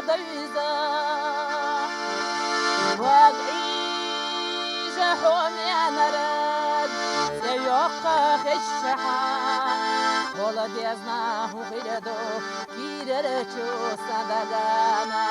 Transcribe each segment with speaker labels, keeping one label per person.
Speaker 1: دويزة وعيش حومي نرد سيوق خشحة ولا ديزنا هو غيردو كيرتشو صدقنا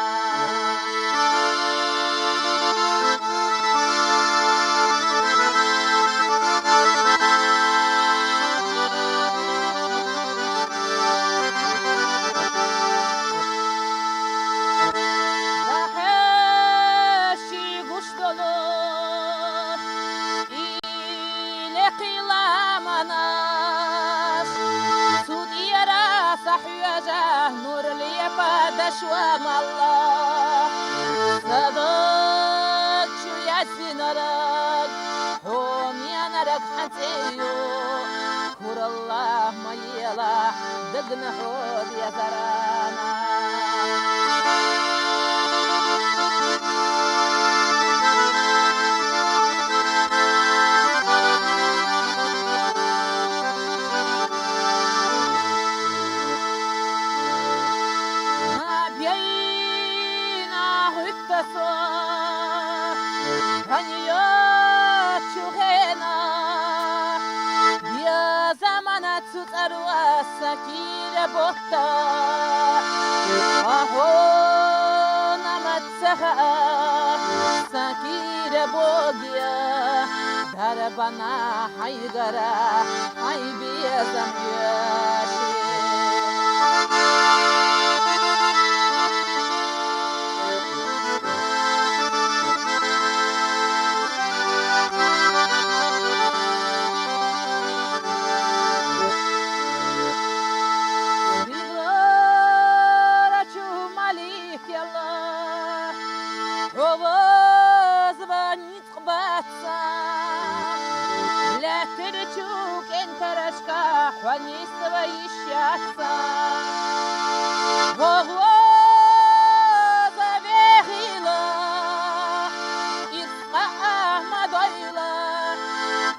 Speaker 1: نور لي بعد شوام الله صدق شو ياسين رق حوم يا نرق حتيو كور الله ما يلا دقن حوض يا ترانا سكيرة بوتا أهو نمتسها سكيرة بوغيا دربنا حيقرا حيبيا زمياشي ترجوك انت رشكا حواني سوي الشاسا وهو ذبيخيلا إسقاء مدويلا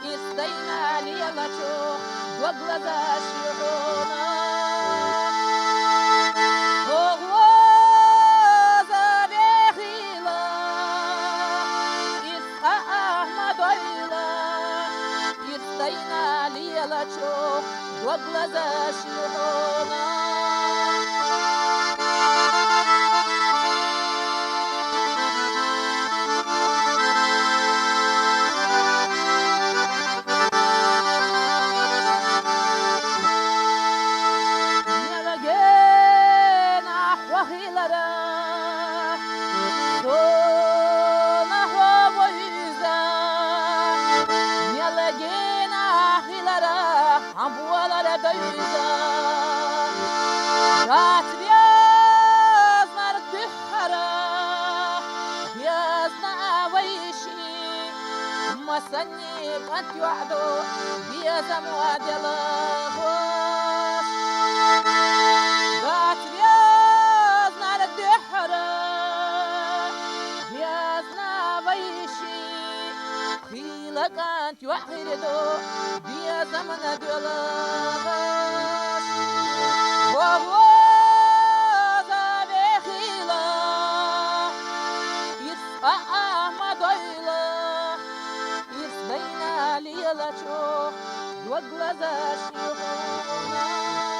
Speaker 1: إستينا ليلا شوخ وقلدا شيحونا وهو ذبيخيلا إسقاء مدويلا استينا ليلا تشوف وقلزا شيحونا يلقينا حوهيلرا دونا حوهيزا يلقينا أبوالا دويزا رات بيازنا ردحرا بيازنا ويشي مسني قد يوعدو بيازا موادلا خوش رات بيازنا ردحرا بيازنا ويشي خيلك أنت وحيردو بيا زمن دولاباس وهو ذا بخيلا يسقى مدويلا يسبينا ليلا شوخ وقلزا شيخونا